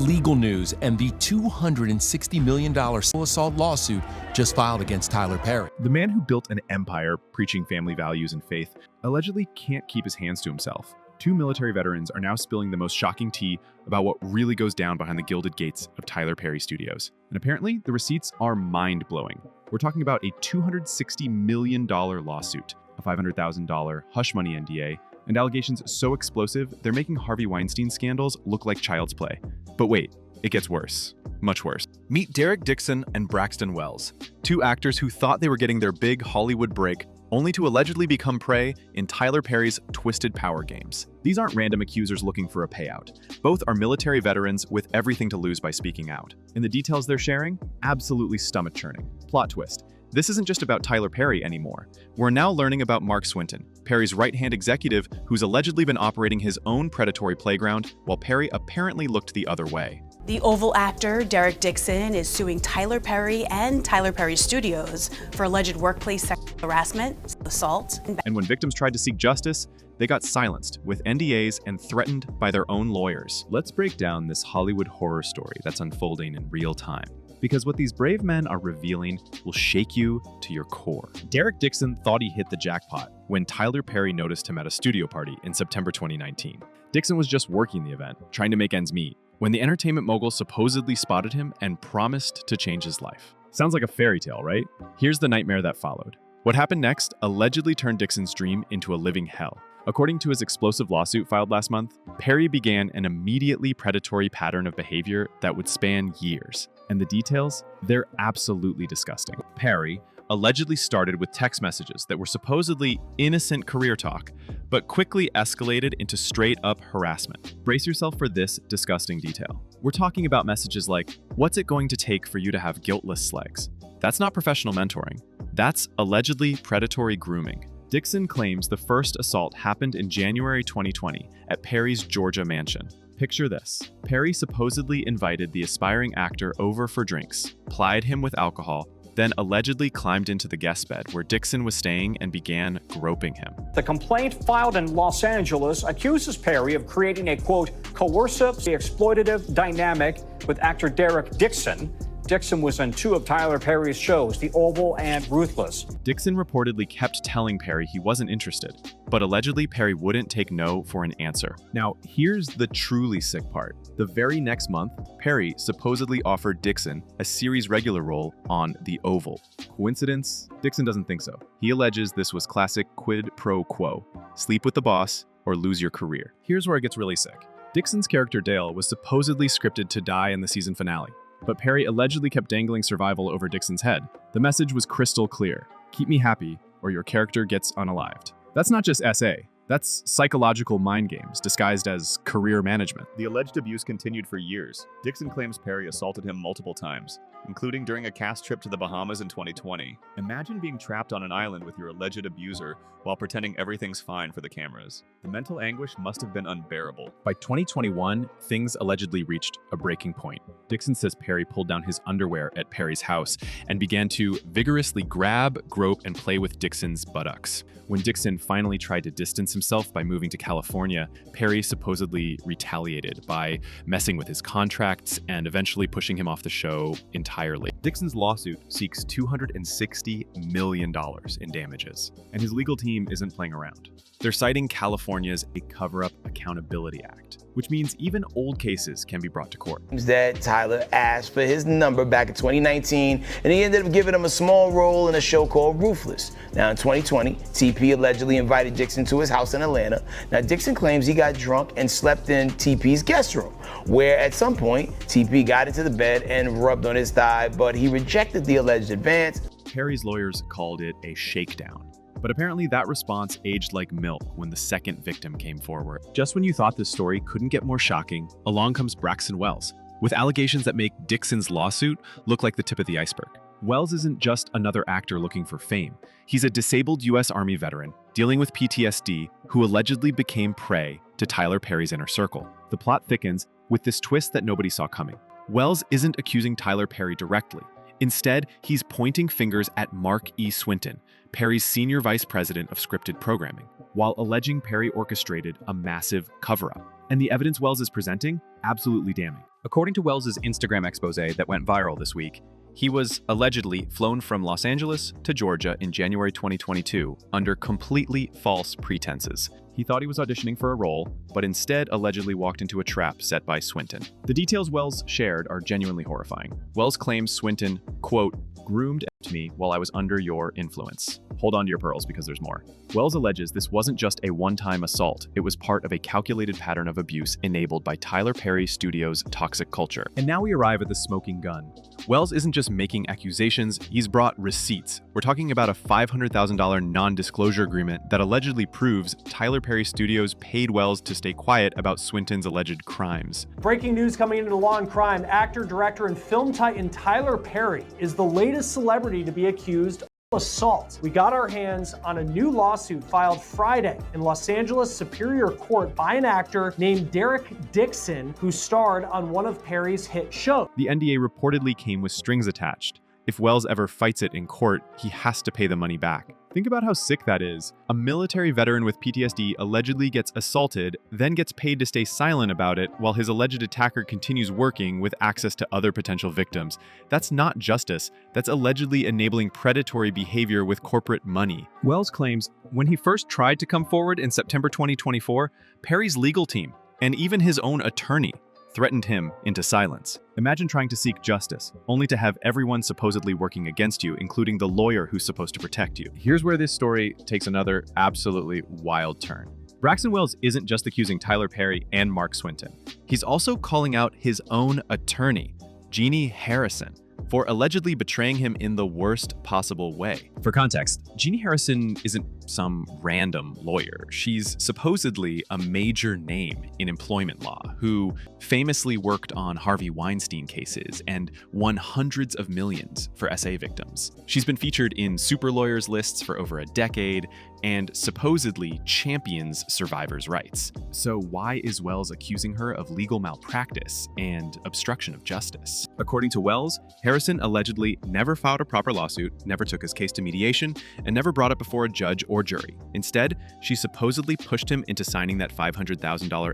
legal news and the $260 million assault lawsuit just filed against Tyler Perry. The man who built an empire preaching family values and faith allegedly can't keep his hands to himself. Two military veterans are now spilling the most shocking tea about what really goes down behind the gilded gates of Tyler Perry Studios. And apparently, the receipts are mind-blowing. We're talking about a $260 million lawsuit, a $500,000 hush money NDA, and allegations so explosive, they're making Harvey Weinstein scandals look like child's play. But wait, it gets worse. Much worse. Meet Derek Dixon and Braxton Wells, two actors who thought they were getting their big Hollywood break, only to allegedly become prey in Tyler Perry's twisted power games. These aren't random accusers looking for a payout. Both are military veterans with everything to lose by speaking out. And the details they're sharing? Absolutely stomach-churning. Plot twist. This isn't just about Tyler Perry anymore. We're now learning about Mark Swinton, Perry's right-hand executive who's allegedly been operating his own predatory playground while Perry apparently looked the other way. The Oval actor Derek Dixon is suing Tyler Perry and Tyler Perry Studios for alleged workplace sexual harassment, assault, and when victims tried to seek justice, they got silenced with NDAs and threatened by their own lawyers. Let's break down this Hollywood horror story that's unfolding in real time, because what these brave men are revealing will shake you to your core. Derek Dixon thought he hit the jackpot when Tyler Perry noticed him at a studio party in September 2019. Dixon was just working the event, trying to make ends meet, when the entertainment mogul supposedly spotted him and promised to change his life. Sounds like a fairy tale, right? Here's the nightmare that followed. What happened next allegedly turned Dixon's dream into a living hell. According to his explosive lawsuit filed last month, Perry began an immediately predatory pattern of behavior that would span years. And the details? They're absolutely disgusting. Perry allegedly started with text messages that were supposedly innocent career talk, but quickly escalated into straight-up harassment. Brace yourself for this disgusting detail. We're talking about messages like, "What's it going to take for you to have guiltless legs?" That's not professional mentoring. That's allegedly predatory grooming. Dixon claims the first assault happened in January 2020 at Perry's Georgia mansion. Picture this. Perry supposedly invited the aspiring actor over for drinks, plied him with alcohol, then allegedly climbed into the guest bed where Dixon was staying and began groping him. The complaint filed in Los Angeles accuses Perry of creating a, quote, coercive, exploitative dynamic with actor Derek Dixon. Dixon was in two of Tyler Perry's shows, The Oval and Ruthless. Dixon reportedly kept telling Perry he wasn't interested, but allegedly Perry wouldn't take no for an answer. Now, here's the truly sick part. The very next month, Perry supposedly offered Dixon a series regular role on The Oval. Coincidence? Dixon doesn't think so. He alleges this was classic quid pro quo. Sleep with the boss or lose your career. Here's where it gets really sick. Dixon's character Dale was supposedly scripted to die in the season finale, but Perry allegedly kept dangling survival over Dixon's head. The message was crystal clear. Keep me happy, or your character gets unalived. That's not just SA. That's psychological mind games disguised as career management. The alleged abuse continued for years. Dixon claims Perry assaulted him multiple times, including during a cast trip to the Bahamas in 2020. Imagine being trapped on an island with your alleged abuser while pretending everything's fine for the cameras. The mental anguish must have been unbearable. By 2021, things allegedly reached a breaking point. Dixon says Perry pulled down his underwear at Perry's house and began to vigorously grab, grope, and play with Dixon's buttocks. When Dixon finally tried to distance himself by moving to California, Perry supposedly retaliated by messing with his contracts and eventually pushing him off the show entirely. Dixon's lawsuit seeks $260 million in damages, and his legal team isn't playing around. They're citing California's A Cover-Up Accountability Act, which means even old cases can be brought to court. That Tyler asked for his number back in 2019, and he ended up giving him a small role in a show called Ruthless. Now in 2020, TP allegedly invited Dixon to his house in Atlanta. Now Dixon claims he got drunk and slept in TP's guest room, where at some point, TP got into the bed and rubbed on his thigh, but he rejected the alleged advance. Perry's lawyers called it a shakedown. But apparently that response aged like milk when the second victim came forward. Just when you thought this story couldn't get more shocking, along comes Braxton Wells, with allegations that make Dixon's lawsuit look like the tip of the iceberg. Wells isn't just another actor looking for fame. He's a disabled U.S. Army veteran dealing with PTSD who allegedly became prey to Tyler Perry's inner circle. The plot thickens with this twist that nobody saw coming. Wells isn't accusing Tyler Perry directly. Instead, he's pointing fingers at Mark Swinton, Perry's senior vice president of scripted programming, while alleging Perry orchestrated a massive cover-up. And the evidence Wells is presenting? Absolutely damning. According to Wells's Instagram expose that went viral this week, he was allegedly flown from Los Angeles to Georgia in January 2022 under completely false pretenses. He thought he was auditioning for a role, but instead allegedly walked into a trap set by Swinton. The details Wells shared are genuinely horrifying. Wells claims Swinton, quote, groomed me while I was under your influence. Hold on to your pearls because there's more. Wells alleges this wasn't just a one-time assault. It was part of a calculated pattern of abuse enabled by Tyler Perry Studios' toxic culture. And now we arrive at the smoking gun. Wells isn't just making accusations, he's brought receipts. We're talking about a $500,000 non-disclosure agreement that allegedly proves Tyler Perry Studios paid Wells to stay quiet about Swinton's alleged crimes. Breaking news coming into Law and Crime, actor, director, and film titan Tyler Perry is the latest celebrity to be accused of assault. We got our hands on a new lawsuit filed Friday in Los Angeles Superior Court by an actor named Derek Dixon, who starred on one of Perry's hit shows. The NDA reportedly came with strings attached. If Wells ever fights it in court, he has to pay the money back. Think about how sick that is. A military veteran with PTSD allegedly gets assaulted, then gets paid to stay silent about it while his alleged attacker continues working with access to other potential victims. That's not justice. That's allegedly enabling predatory behavior with corporate money. Wells claims when he first tried to come forward in September 2024, Perry's legal team, and even his own attorney, threatened him into silence. Imagine trying to seek justice, only to have everyone supposedly working against you, including the lawyer who's supposed to protect you. Here's where this story takes another absolutely wild turn. Braxton Wells isn't just accusing Tyler Perry and Mark Swinton. He's also calling out his own attorney, Jeannie Harrison, for allegedly betraying him in the worst possible way. For context, Jeannie Harrison isn't some random lawyer. She's supposedly a major name in employment law who famously worked on Harvey Weinstein cases and won hundreds of millions for SA victims. She's been featured in super lawyers lists for over a decade and supposedly champions survivors' rights. So why is Wells accusing her of legal malpractice and obstruction of justice? According to Wells, Harrison allegedly never filed a proper lawsuit, never took his case to mediation, and never brought it before a judge or jury. Instead, she supposedly pushed him into signing that $500,000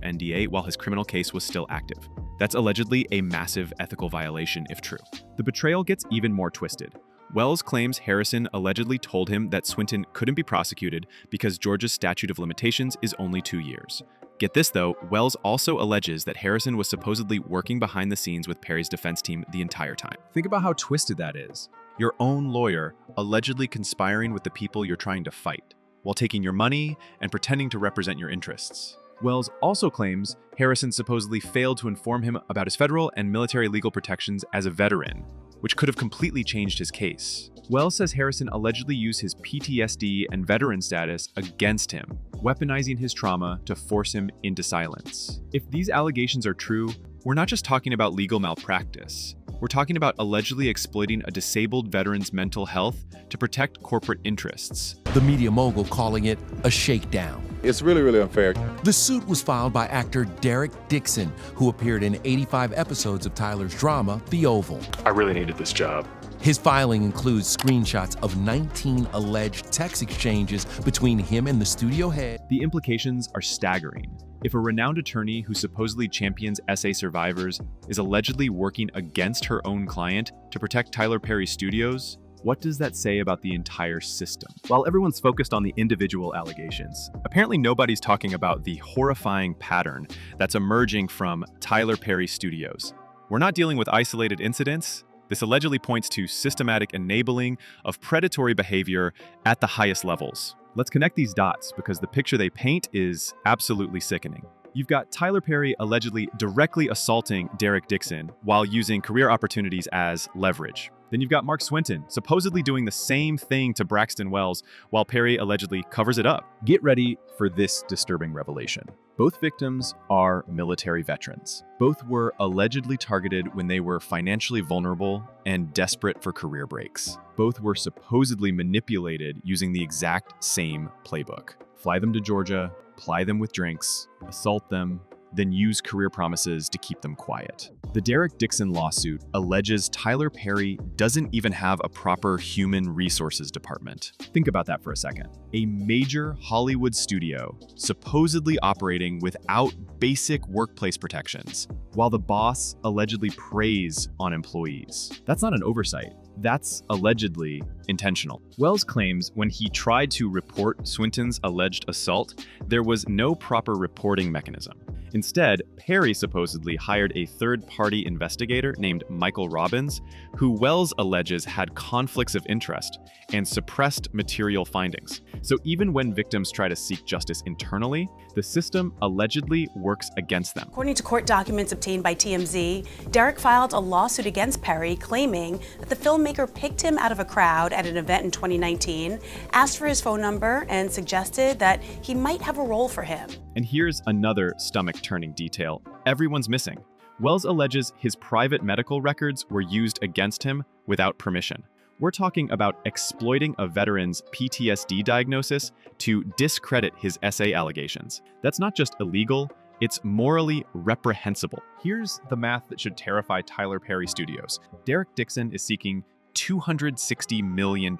NDA while his criminal case was still active. That's allegedly a massive ethical violation if true. The betrayal gets even more twisted. Wells claims Harrison allegedly told him that Swinton couldn't be prosecuted because Georgia's statute of limitations is only 2 years. Get this though, Wells also alleges that Harrison was supposedly working behind the scenes with Perry's defense team the entire time. Think about how twisted that is. Your own lawyer allegedly conspiring with the people you're trying to fight, while taking your money and pretending to represent your interests. Wells also claims Harrison supposedly failed to inform him about his federal and military legal protections as a veteran, which could have completely changed his case. Wells says Harrison allegedly used his PTSD and veteran status against him, weaponizing his trauma to force him into silence. If these allegations are true, we're not just talking about legal malpractice. We're talking about allegedly exploiting a disabled veteran's mental health to protect corporate interests. The media mogul calling it a shakedown. It's really, really unfair. The suit was filed by actor Derek Dixon, who appeared in 85 episodes of Tyler's drama, The Oval. I really needed this job. His filing includes screenshots of 19 alleged text exchanges between him and the studio head. The implications are staggering. If a renowned attorney who supposedly champions SA survivors is allegedly working against her own client to protect Tyler Perry Studios, what does that say about the entire system? While everyone's focused on the individual allegations, apparently nobody's talking about the horrifying pattern that's emerging from Tyler Perry Studios. We're not dealing with isolated incidents. This allegedly points to systematic enabling of predatory behavior at the highest levels. Let's connect these dots because the picture they paint is absolutely sickening. You've got Tyler Perry allegedly directly assaulting Derek Dixon while using career opportunities as leverage. Then you've got Mark Swinton supposedly doing the same thing to Braxton Wells while Perry allegedly covers it up. Get ready for this disturbing revelation. Both victims are military veterans. Both were allegedly targeted when they were financially vulnerable and desperate for career breaks. Both were supposedly manipulated using the exact same playbook. Fly them to Georgia, ply them with drinks, assault them, then use career promises to keep them quiet. The Derek Dixon lawsuit alleges Tyler Perry doesn't even have a proper human resources department. Think about that for a second. A major Hollywood studio supposedly operating without basic workplace protections, while the boss allegedly preys on employees. That's not an oversight. That's allegedly intentional. Wells claims when he tried to report Swinton's alleged assault, there was no proper reporting mechanism. Instead, Perry supposedly hired a third-party investigator named Michael Robbins, who Wells alleges had conflicts of interest and suppressed material findings. So even when victims try to seek justice internally, the system allegedly works against them. According to court documents obtained by TMZ, Derek filed a lawsuit against Perry claiming that the filmmaker picked him out of a crowd at an event in 2019, asked for his phone number, and suggested that he might have a role for him. And here's another stomach-turning detail everyone's missing. Wells alleges his private medical records were used against him without permission. We're talking about exploiting a veteran's PTSD diagnosis to discredit his SA allegations. That's not just illegal, it's morally reprehensible. Here's the math that should terrify Tyler Perry Studios. Derek Dixon is seeking $260 million.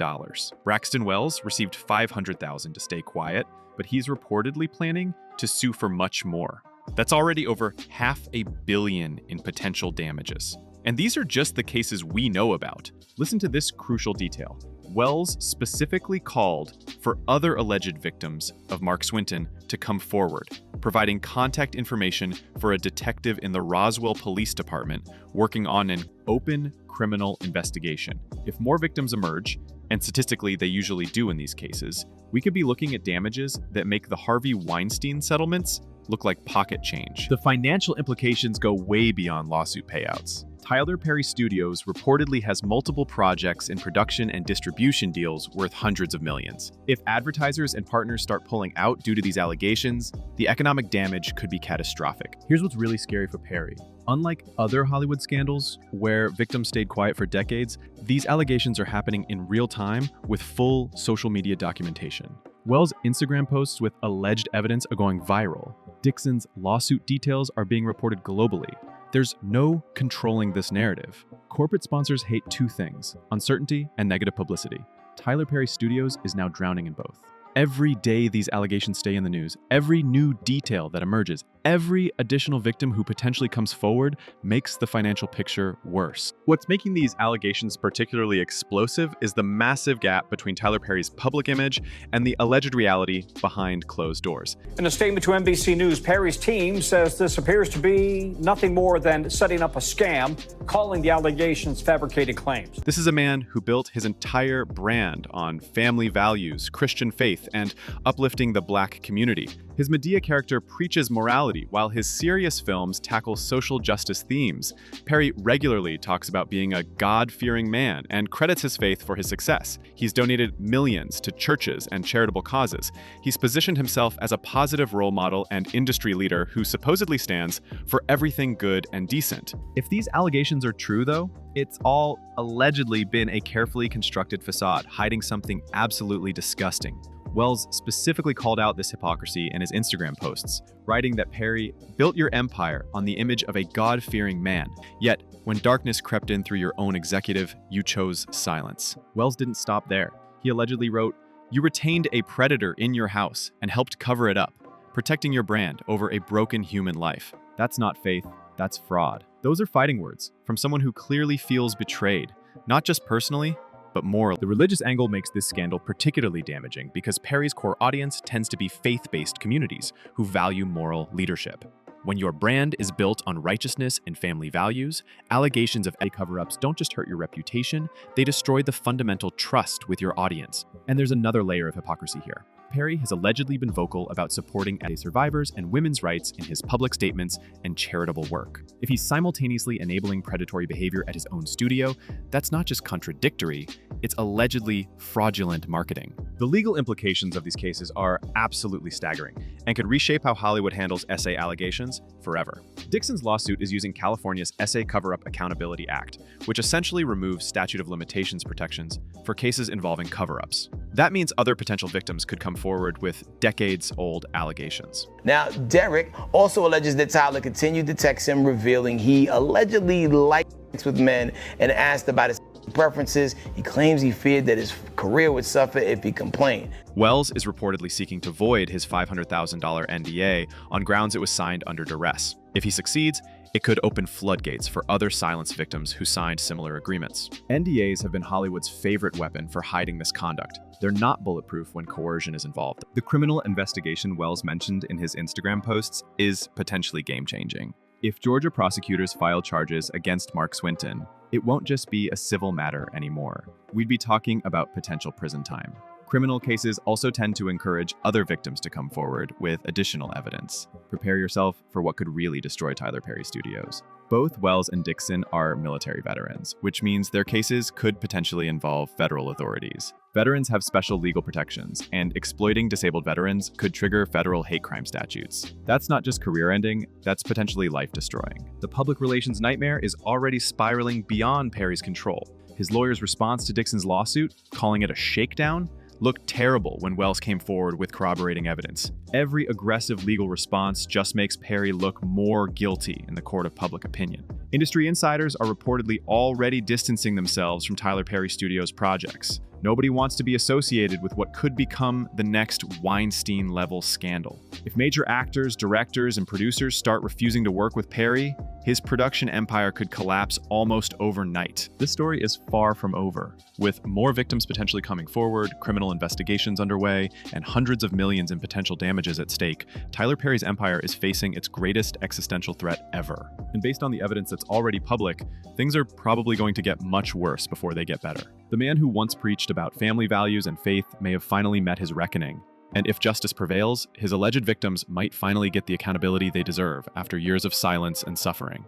Braxton Wells received $500,000 to stay quiet, but he's reportedly planning to sue for much more. That's already over $500 million in potential damages. And these are just the cases we know about. Listen to this crucial detail. Wells specifically called for other alleged victims of Mark Swinton to come forward, providing contact information for a detective in the Roswell Police Department working on an open criminal investigation. If more victims emerge, and statistically they usually do in these cases, we could be looking at damages that make the Harvey Weinstein settlements look like pocket change. The financial implications go way beyond lawsuit payouts. Tyler Perry Studios reportedly has multiple projects in production and distribution deals worth hundreds of millions. If advertisers and partners start pulling out due to these allegations, the economic damage could be catastrophic. Here's what's really scary for Perry. Unlike other Hollywood scandals, where victims stayed quiet for decades, these allegations are happening in real time with full social media documentation. Wells' Instagram posts with alleged evidence are going viral. Dixon's lawsuit details are being reported globally. There's no controlling this narrative. Corporate sponsors hate two things: uncertainty and negative publicity. Tyler Perry Studios is now drowning in both. Every day these allegations stay in the news, every new detail that emerges, every additional victim who potentially comes forward makes the financial picture worse. What's making these allegations particularly explosive is the massive gap between Tyler Perry's public image and the alleged reality behind closed doors. In a statement to NBC News, Perry's team says this appears to be nothing more than setting up a scam, calling the allegations fabricated claims. This is a man who built his entire brand on family values, Christian faith, and uplifting the Black community. His Medea character preaches morality, while his serious films tackle social justice themes. Perry regularly talks about being a God-fearing man and credits his faith for his success. He's donated millions to churches and charitable causes. He's positioned himself as a positive role model and industry leader who supposedly stands for everything good and decent. If these allegations are true, though, it's all allegedly been a carefully constructed facade, hiding something absolutely disgusting. Wells specifically called out this hypocrisy in his Instagram posts, writing that Perry built your empire on the image of a God-fearing man. Yet, when darkness crept in through your own executive, you chose silence. Wells didn't stop there. He allegedly wrote, "You retained a predator in your house and helped cover it up, protecting your brand over a broken human life. That's not faith, that's fraud." Those are fighting words from someone who clearly feels betrayed, not just personally, but morally. The religious angle makes this scandal particularly damaging because Perry's core audience tends to be faith-based communities who value moral leadership. When your brand is built on righteousness and family values, allegations of cover-ups don't just hurt your reputation, they destroy the fundamental trust with your audience. And there's another layer of hypocrisy here. Perry has allegedly been vocal about supporting survivors and women's rights in his public statements and charitable work. If he's simultaneously enabling predatory behavior at his own studio, that's not just contradictory, it's allegedly fraudulent marketing. The legal implications of these cases are absolutely staggering and could reshape how Hollywood handles SA allegations forever. Dixon's lawsuit is using California's SA Cover-Up Accountability Act, which essentially removes statute of limitations protections for cases involving cover-ups. That means other potential victims could come forward with decades-old allegations. Now, Derek also alleges that Tyler continued to text him, revealing he allegedly liked sex with men and asked about his preferences. He claims he feared that his career would suffer if he complained. Wells is reportedly seeking to void his $500,000 NDA on grounds it was signed under duress. If he succeeds, it could open floodgates for other silence victims who signed similar agreements. NDAs have been Hollywood's favorite weapon for hiding misconduct. They're not bulletproof when coercion is involved. The criminal investigation Wells mentioned in his Instagram posts is potentially game-changing. If Georgia prosecutors file charges against Mark Swinton, it won't just be a civil matter anymore. We'd be talking about potential prison time. Criminal cases also tend to encourage other victims to come forward with additional evidence. Prepare yourself for what could really destroy Tyler Perry Studios. Both Wells and Dixon are military veterans, which means their cases could potentially involve federal authorities. Veterans have special legal protections, and exploiting disabled veterans could trigger federal hate crime statutes. That's not just career-ending, that's potentially life-destroying. The public relations nightmare is already spiraling beyond Perry's control. His lawyer's response to Dixon's lawsuit, calling it a shakedown, looked terrible when Wells came forward with corroborating evidence. Every aggressive legal response just makes Perry look more guilty in the court of public opinion. Industry insiders are reportedly already distancing themselves from Tyler Perry Studios' projects. Nobody wants to be associated with what could become the next Weinstein-level scandal. If major actors, directors, and producers start refusing to work with Perry, his production empire could collapse almost overnight. This story is far from over. With more victims potentially coming forward, criminal investigations underway, and hundreds of millions in potential damages at stake, Tyler Perry's empire is facing its greatest existential threat ever. And based on the evidence that's already public, things are probably going to get much worse before they get better. The man who once preached about family values and faith may have finally met his reckoning. And if justice prevails, his alleged victims might finally get the accountability they deserve after years of silence and suffering.